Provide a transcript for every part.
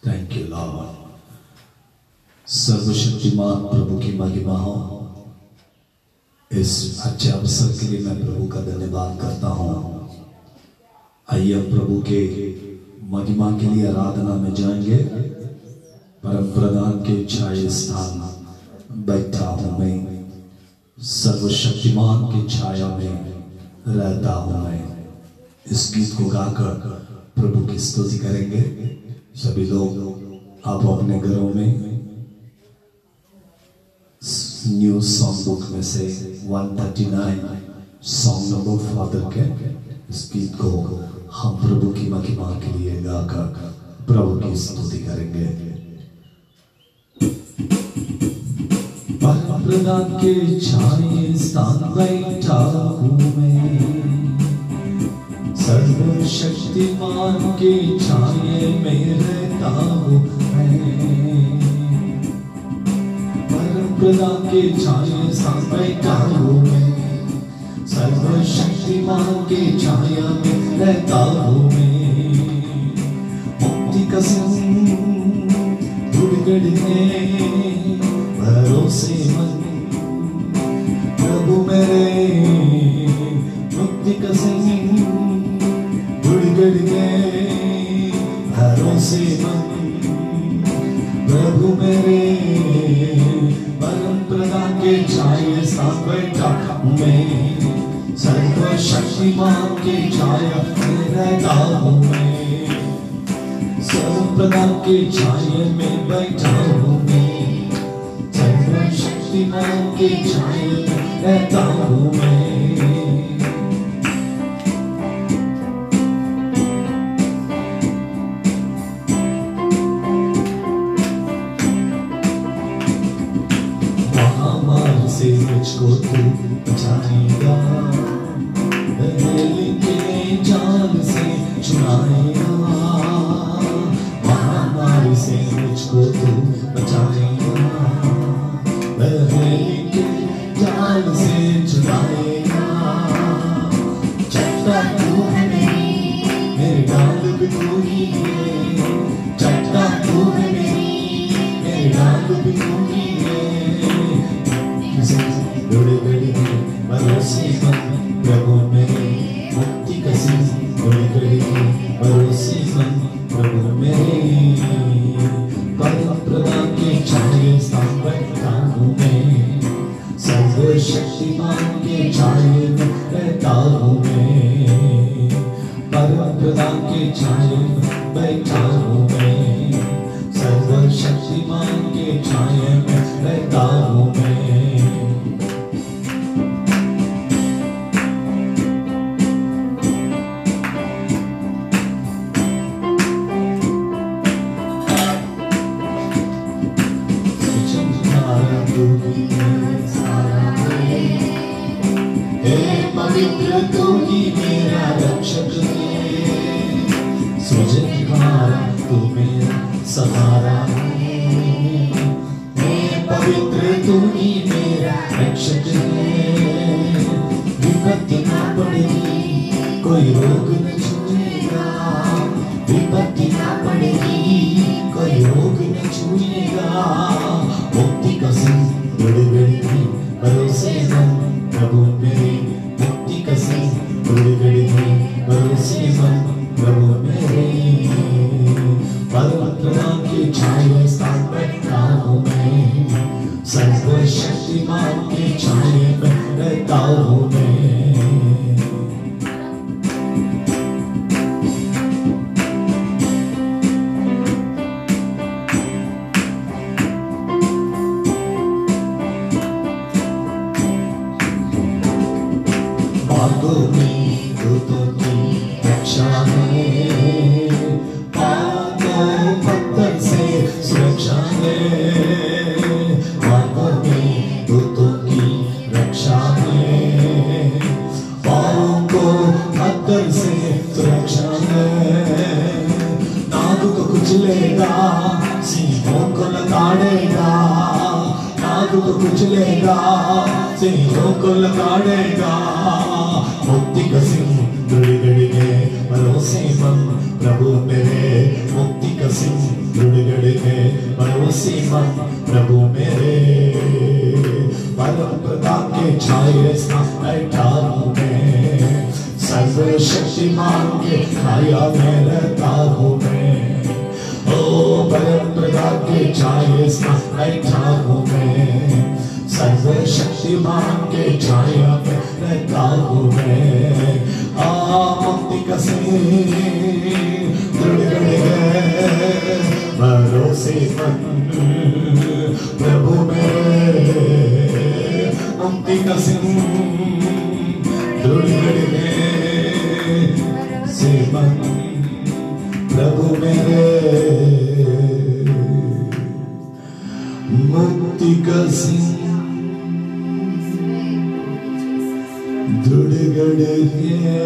Thank you Lord. सर्वशक्तिमान प्रभु की महिमा हो। इस अच्छे अवसर के लिए मैं प्रभु का धन्यवाद करता हूँ। आइए प्रभु के महिमा के लिए आराधना में जाएंगे। परम प्रधान के छाया स्थान बैठा हूँ मैं, सर्वशक्तिमान की छाया में रहता हूँ मैं। इस गीत को गाकर प्रभु की स्तुति करेंगे। सभी लोग आप अपने घरों में न्यू सॉन्ग बुक में से 139 सॉन्ग नंबर फादर के इस गीत को हम प्रभु की महिमा के लिए गाकर प्रभु की स्तुति करेंगे। परम प्रधान के छाये स्थान बैठा हूँ मैं, सर्वशक्तिमान के छाये में रहता हूँ मैं। परम प्रधान के छाये स्थान बैठा हूँ मैं, सर्वशक्तिमान के छाया में रहता हूँ मैं। मुक्ति कसम दुर्गढ़ने भरोसेमंद प्रभु मेरे, मुक्ति कसम दुर्गढ़ने भरोसेमंद प्रभु मेरे। परम प्रधान के छाये स्थान बैठा हूँ मैं, सर्वशक्तिमान के छाया में रहता हूँ मैं। सर्व प्रधान के छाये में बैठा हूँ मैं, सर्वशक्तिमान के छाये में रहता हूँ मैं। महामारी से मुझको तू बचाएगा, के जाल से छुड़ाएगा। महामारी से मुझको तू बचाएगा, के जाल से छुड़ाएगा। चट्टा तू है मेरी डाल भी तू ही है, चट्टा तू है मेरी डाल भी तू ही है। बड़े बड़े भरोसे प्रभु मेरे, मुक्ति कसम बड़ी बड़ी भरोसेमंद प्रभु मेरे। परम प्रधान के छाये स्थान बैठा हूँ मैं, सर्वशक्तिमान के छाये में रहता हूँ मैं। परम प्रधान के छाये में बैठा हूँ मैं, सर्वशक्तिमान के छाये में रहता हूँ मैं। पवित्र तू ही मेरा रक्षक है, सृजनहारा तू मेरा सहारा है। पवित्र तू ही मेरा रक्षक है, विपत्ति ना पड़ेगी कोई रोग न छूएगा, विपत्ति ना पड़ेगी कोई रोग न छूएगा। मुक्ति कसम बड़ी बड़ी भरोसेमंद प्रभु मेरे, मुक्ति कसम बड़ी बड़ी भरोसेमंद प्रभु मेरे। परम प्रधान के छाये स्थान बैठा हूँ मैं, सर्वशक्तिमान के छाये में रहता हूँ मैं। बागों में दूतों की रक्षा है, बागों पत्थर से सुरक्षा है। बागों में दूतों की रक्षा है, बागों पत्थर से सुरक्षा है। नाग को कुचलेगा, सिंहों को लताड़ेगा, नाग को कुचलेगा, सिंहों को लताड़ेगा। मुक्ति कसम दृढ़ गढ़ के भरोसेमंद प्रभु मेरे, मुक्ति कसम दृढ़ सीमन प्रभु मेरे, परम प्रताप के छाये स्थान बैठा हूँ मैं, सर्वशक्तिमान के छाया में रहता हूँ मैं। ओ परम प्रताप के छाये स्थान बैठा हूँ मैं, सर्वशक्तिमान के छाया में रहता हूँ मैं। मुक्ति का सिंह दृढ़ गए भरोसेमंद प्रभु मेरे, मुक्ति का सिंह दृढ़ गए सेवक प्रभु मेरे, मुक्ति का सिंह दृढ़ गए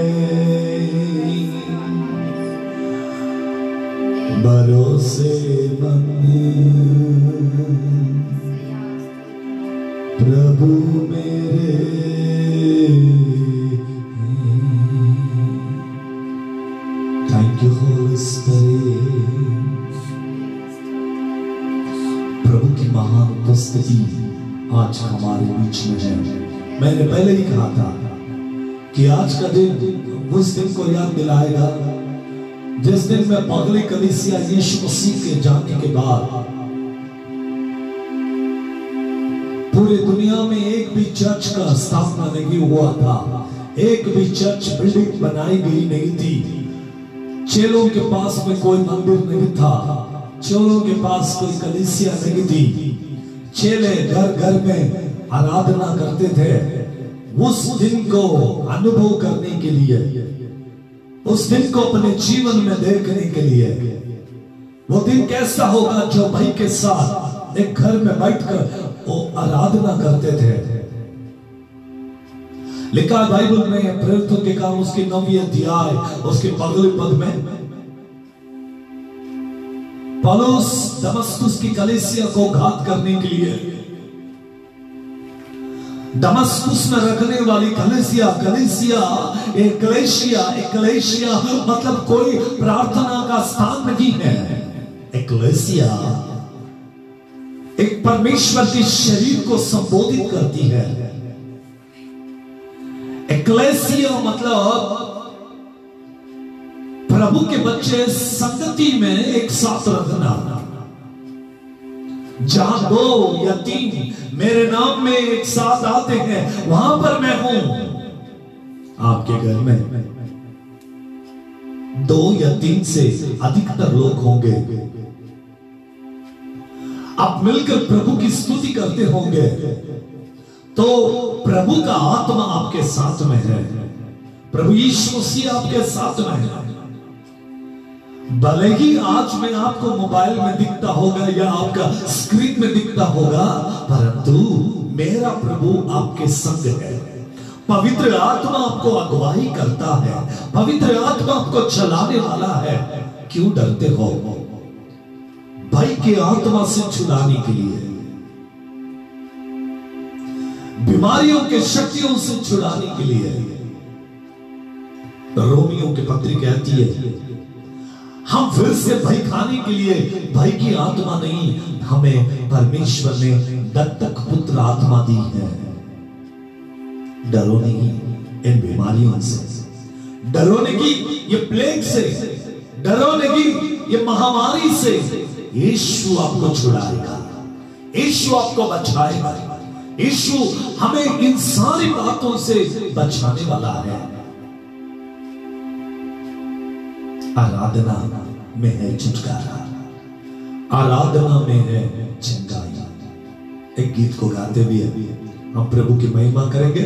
भरोसेमंद प्रभु मेरे। Thank you holy spirit. प्रभु की महान उपस्थिति आज हमारे बीच में है। मैंने पहले ही कहा था कि आज का दिन उस दिन को याद दिलाएगा जिस दिन में पगली कलीसिया यीशु मसीह के जाने के बाद पूरी दुनिया में एक भी चर्च का स्थापना नहीं हुआ था, एक भी चर्च बिल्डिंग बनाई गई नहीं थी, चेलों के पास में कोई मंदिर नहीं था, चेलों के पास कोई कलीसिया नहीं थी, चेले घर घर में आराधना करते थे। उस दिन को अनुभव करने के लिए, उस दिन को अपने जीवन में देखने के लिए, वो दिन कैसा होगा जो भाई के साथ एक घर में बैठकर वो आराधना करते थे। लिखा बाइबल में प्रेरितों के काम उसके 9वें अध्याय उसके पगले पद में पौलुस दमस्कुस की कलीसिया को घात करने के लिए दमस्कुस में रखने वाली कलीसिया, एकलेशिया मतलब कोई प्रार्थना का स्थान नहीं है। एकलेशिया एक परमेश्वर के शरीर को संबोधित करती है। एकलेशिया मतलब प्रभु के बच्चे संगति में एक साथ रखना। जहां 2 या 3 मेरे नाम में एक साथ आते हैं वहां पर मैं हूं। आपके घर में 2 या 3 से अधिकतर लोग होंगे, आप मिलकर प्रभु की स्तुति करते होंगे, तो प्रभु का आत्मा आपके साथ में है, प्रभु यीशु मसीह आपके साथ में है। भले ही आज में आपको मोबाइल में दिखता होगा या आपका स्क्रीन में दिखता होगा, परंतु मेरा प्रभु आपके संग है। पवित्र आत्मा आपको अगुवाई करता है, पवित्र आत्मा आपको चलाने वाला है। क्यों डरते हो? भाई के आत्मा से छुड़ाने के लिए, बीमारियों के शक्तियों से छुड़ाने के लिए। रोमियों की पत्री कहती है हम फिर से भय खाने के लिए भय की आत्मा नहीं, हमें परमेश्वर ने दत्तक पुत्र आत्मा दी है। डरो नहीं इन बीमारियों से, डरो नहीं ये प्लेग से, डरो नहीं ये महामारी से। यीशु आपको छुड़ाएगा, यीशु आपको बचाएगा, यीशु हमें इन सारी बातों से बचाने वाला है। आराधना में है छुटकारा, आराधना में है चंगाई। एक गीत को गाते भी हम प्रभु की महिमा करेंगे।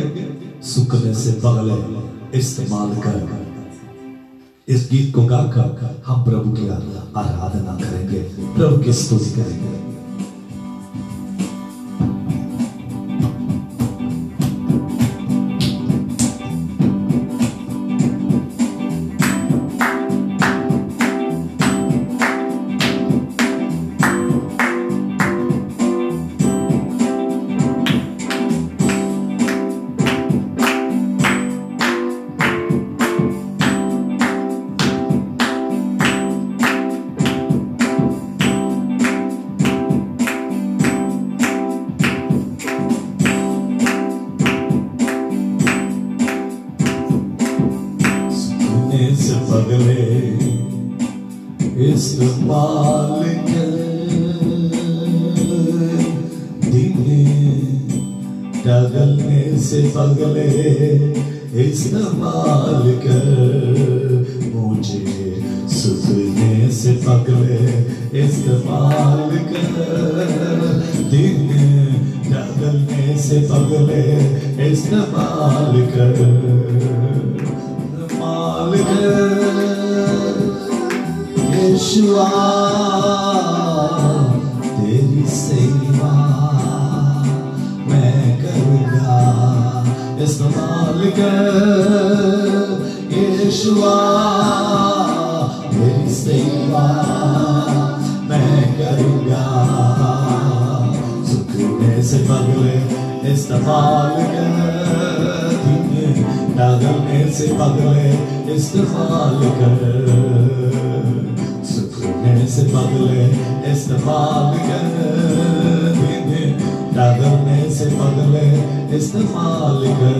सुखने से पगले इस्तेमाल कर, इस गीत को गाकर हम प्रभु की आराधना करेंगे, प्रभु की स्तुति करेंगे। मालिक डगलने से पगले इस्तेमाल कर, मुझे सुखने से पगले इस्तेमाल कर, दिन डगलने से पगले इस्तेमाल कर, मालिक यीशुआ तेरी सेवा मैं करूँगा, इस्तेमाल कर यीशुआ तेरी सेवा मैं करूँगा, सुखने से पगले इस्तेमाल कर, डगलने से पगले इस्तेमाल कर, सुखने से पगले इस्तेमाल कर, डगलने से पगले इस्तेमाल कर।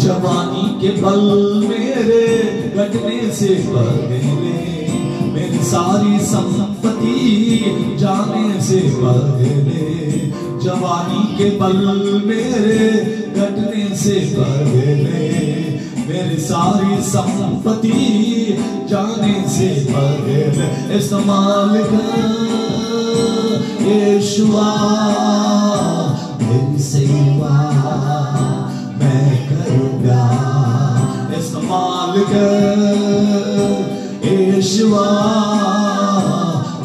जवानी के पल मेरे घटने से पगले, मेरी सारी संपत्ति जाने से पगले, जवानी के पल मेरे घटने से पगले, मेरी सारी संपत्ति जाने से पगले, इस्तेमाल कर यीशुआ मेरी सेवा मैं करूँगा, इस्तेमाल कर यीशुआ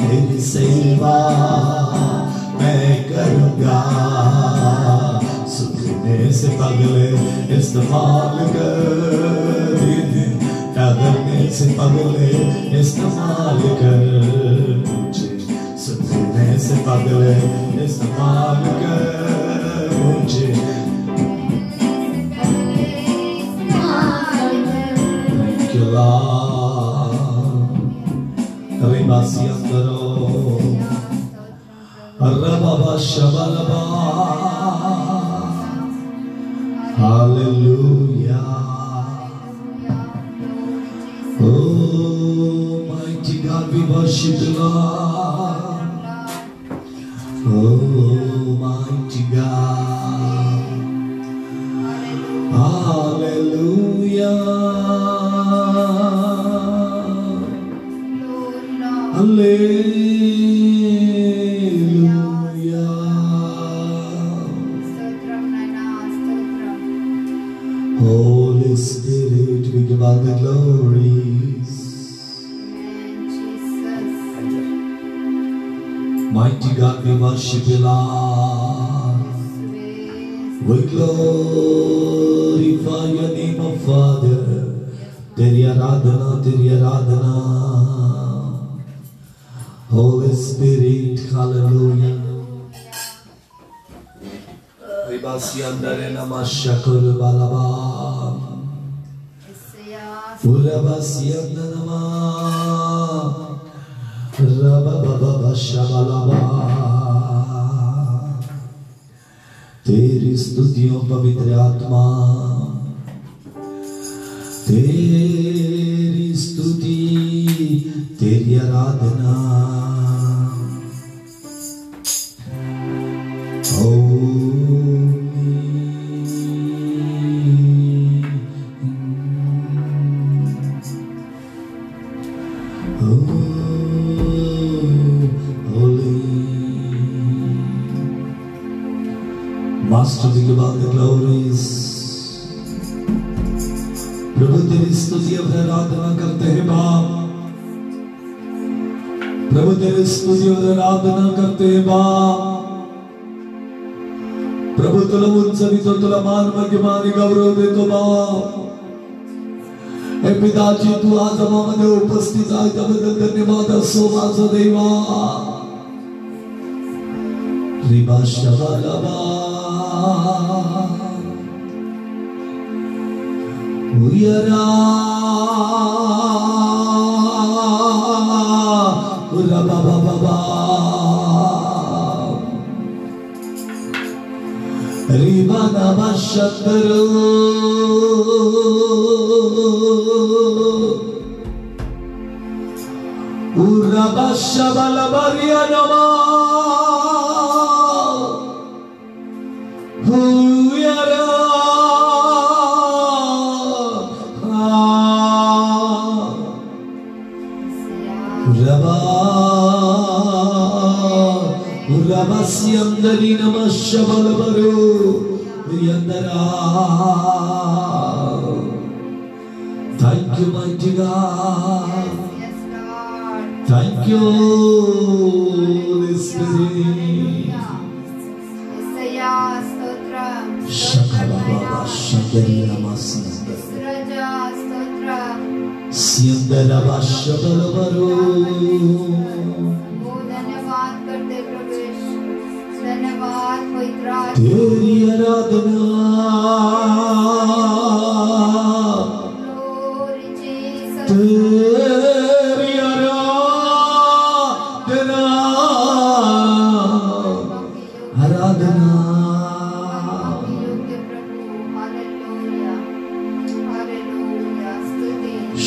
मेरी सेवा मैं करूँगा, सुखने से पगले इस्तेमाल कर, डगलने से पगले इस्तेमाल कर, मुझे सुखने से पगले इस्तेमाल कर, मुझे Rimasiandaro Rababa Shabalaba Hallelujah. Oh mighty God, we worship you, Lord. Oh mighty God, hallelujah. Hallelujah. Holy Spirit, we give all the glories. Mighty God, we worship you, Lord. We glorify your name, O Father. Teri aradhana. Holy Spirit, hallelujah. Ribasiandare namashakur balaba. Urabasiandare nama. Rabababa shabalaba. तेरी स्तुतियों पवित्र आत्मा, तेरी स्तुति, तेरी आराधना, Master, we give all the glories. प्रभु तेरी स्तुति और आराधना करते हैं बाप, प्रभु तेरी स्तुति और आराधना करते हैं बाप, प्रभु तुला उच्चरितो तुला मान महिमा आणि गौरव देतो बाप. हे पिताजी, तू आज आम्हामध्ये उपस्थित आहे त्याबद्दल धन्यवाद असो माझा देवा. Riba शबालाबा We are शंकरो Urabashabalabariya nama Huyara Urabasyandari nama shabalabaro Yandara. Thank you, mighty God. Thank you, Holy Spirit. Shakala Baba Shakari Ramasindra Sindra Bashabala Baro. धन्यवाद करते प्रवेश धन्यवाद पवित्र तेरी आराधना तेरी आराधना आराधना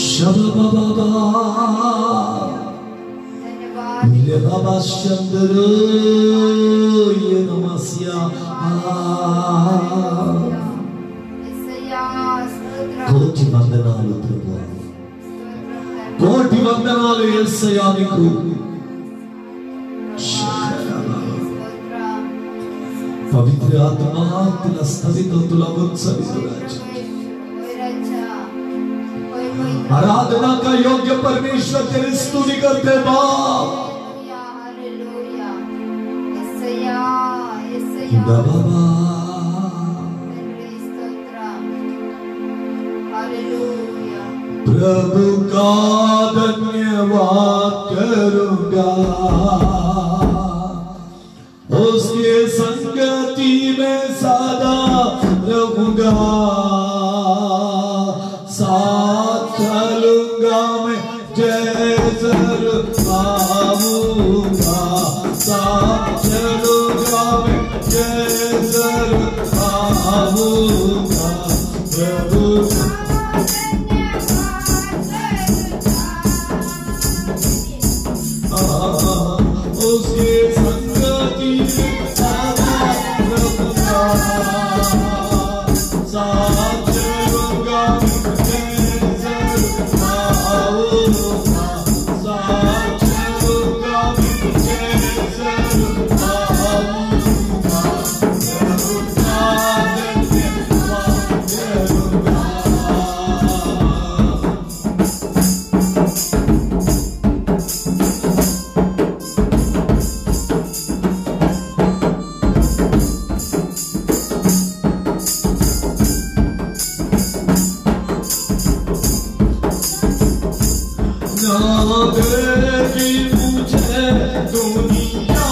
शबा बाबा ले बाबा शंकरो ये नमस्या कोटि वंदनालु प्रभु कोटि वंदनालु యేసయ్యా నీకు पवित्र आत्मा तुला स्तवित तुला उत्सवित आराधना का योग्य परमेश्वर तेरी स्तुति करते बाप बाबा प्रभु का धन्यवाद करूंगा उसके संगति में सदा रहूंगा साथ चलूंगा मैं जैसे आऊंगा साथ चलूंगा मैं जैसे आऊंगा प्रभु उसके संगति सदा रहूंगा साथ चलूंगा जैसे आऊंगा साथ चलूंगा जैसे आऊंगा प्रभु का धन्यवाद करूंगा देगी मुझे दुनिया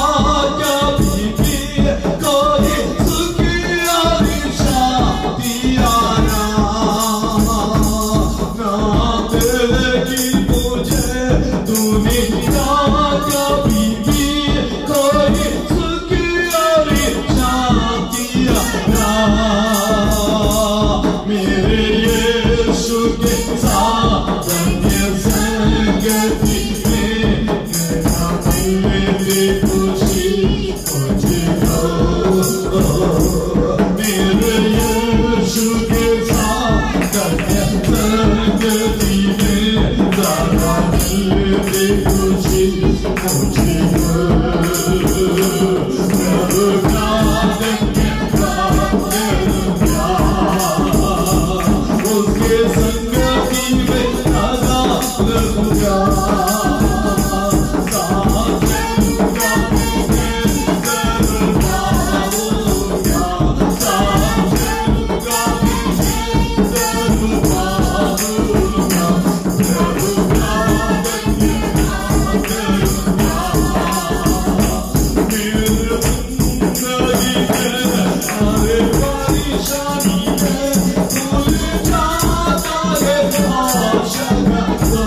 कभी भी कोई सुखी शादियाना ना देगी मुझे दुनिया कभी भी कोई सुखी शादियाना मेरे यीशु के साथ संगति में नया मिले खुशी मुझे दो मेरे यीशु के साथ संगति में नया मिले खुशी मुझे दो प्रभु का धन्यवाद करूंगा उसके संगति में सदा रहूंगा साथ चलूंगा जैसे आऊंगा साथ चलूंगा जैसे आऊंगा प्रभु का धन्यवाद करूंगा मेरे जिंदगी में हर परेशानी में भूल जाता है आशा का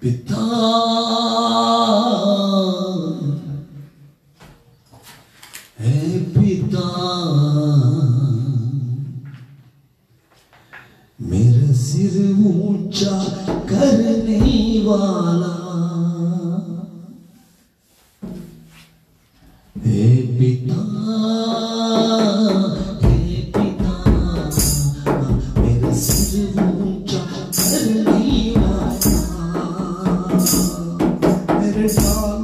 पिता है पिता मेरा सिर ऊंचा करने वाला हे पिता मेरा सिर ऊंचा करने वाला मेरे साथ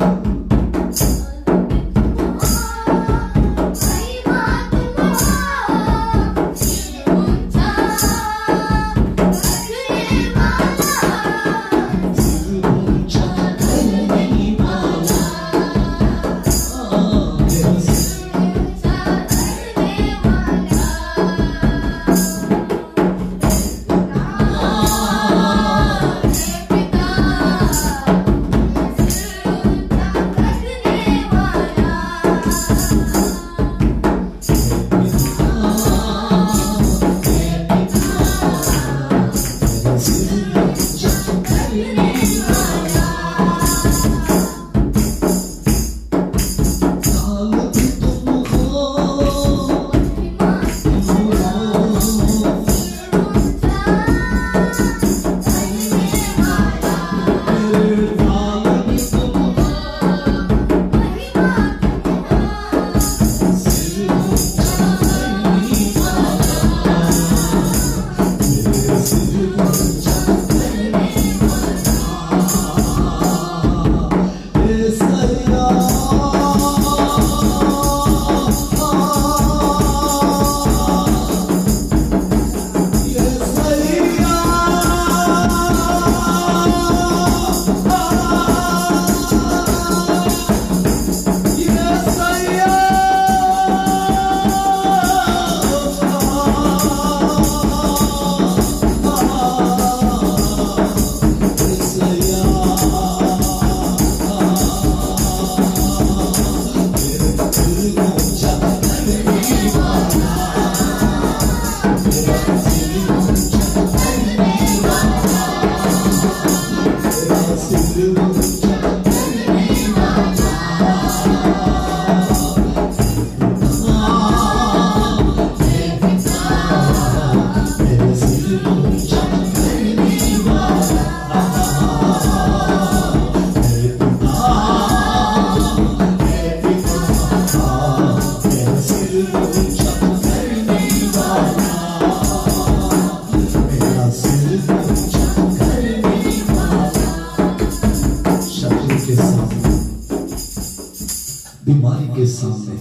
बीमारी के सामने,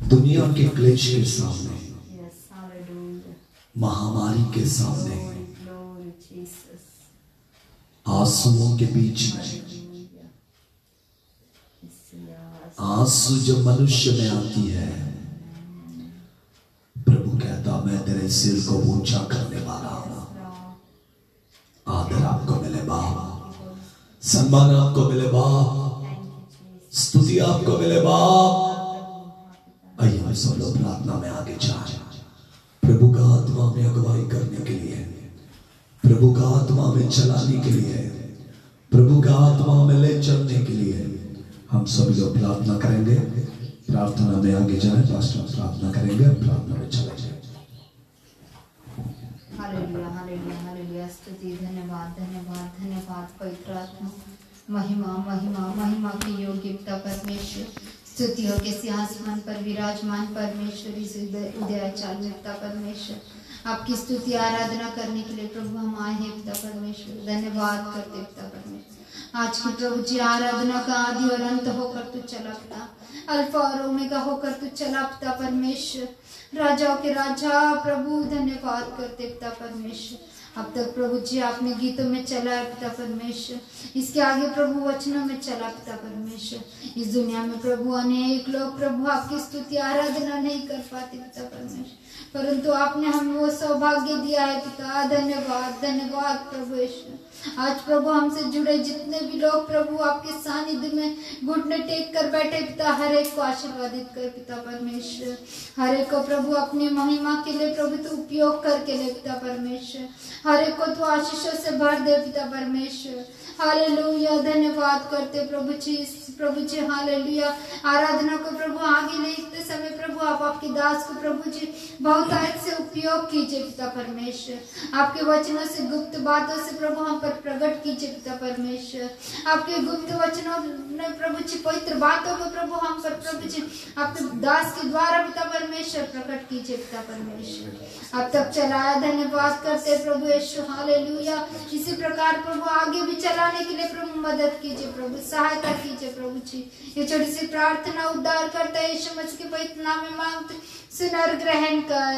दुनिया के क्लेश के सामने, महामारी के सामने, आंसुओं के बीच में, आंसू जब मनुष्य में आती है, प्रभु कहता मैं तेरे सिर को ऊंचा करने वाला हूं। आदर आपको मिले बाप, सम्मान आपको मिले बाप, स्तुति आपको मिले बाप। आइए हम सब लोग प्रार्थना में आगे जाएं। प्रभु का आत्मा में अगुवाई करने के लिए प्रभु का आत्मा में चलाने के लिए है, प्रभु का आत्मा में ले चलने के लिए। हम सभी लोग प्रार्थना करेंगे, प्रार्थना में आगे जाए, पास्टर प्रार्थना करेंगे, प्रार्थना में चले जाए। Hallelujah hallelujah hallelujah. स्तुति, धन्यवाद धन्यवाद धन्यवाद पवित्र आत्मा। महिमा महिमा महिमा की योग्यता परमेश्वर। स्तुतियों के सिंहासन पर विराजमान परमेश्वर, इस उदयाचार में पिता परमेश्वर आपकी स्तुति आराधना करने के लिए प्रभु हम आए हैं पिता परमेश्वर। धन्यवाद करते पिता परमेश्वर। आज की प्रभु जी आराधना का आदि और अंत होकर तू चला पिता, अल्फा और ओमेगा होकर तू चला पिता परमेश्वर। राजाओं के राजा प्रभु धन्यवाद करते पिता परमेश्वर। अब तक प्रभु जी आपने गीतों में चला है पिता परमेश्वर, इसके आगे प्रभु वचनों में चला पिता परमेश्वर। इस दुनिया में प्रभु अनेक लोग प्रभु आपकी स्तुति आराधना नहीं कर पाते पिता परमेश्वर, परंतु आपने हमें वो सौभाग्य दिया है पिता। धन्यवाद धन्यवाद प्रभु यीशु। आज प्रभु हमसे जुड़े जितने भी लोग प्रभु आपके सानिध्य में घुटने टेक कर बैठे पिता, हर एक को आशीर्वादित कर पिता परमेश्वर। हर एक को प्रभु अपनी महिमा के लिए प्रभु तो उपयोग करके ले पिता परमेश्वर। हर एक को तो आशीषों से भर दे पिता परमेश्वर। हालेलुया। धन्यवाद करते प्रभु जी हालेलुया। आराधना को प्रभु आगे लेते समय प्रभु आप आपके दास को प्रभु जी बहुतायत से उपयोग कीजिए पिता परमेश्वर। आपके वचनों से गुप्त बातों से प्रभु हम पर प्रकट कीजिए पिता परमेश्वर। आपके गुप्त वचनों में प्रभु जी पवित्र बातों को प्रभु हम पर प्रभु जी आपके दास के द्वारा पिता परमेश्वर प्रकट कीजिए पिता परमेश्वर। अब तक चलाया धन्यवाद करते प्रभु यीशु हालेलुया। इसी प्रकार प्रभु आगे भी चलाने के लिए प्रभु मदद कीजिए प्रभु, सहायता कीजिए प्रभु जी। ये छोटी सी प्रार्थना उद्धार करता है यीशु मसीह के पवित्र नाम में मांगते, सुन और ग्रहण कर।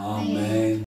आमीन।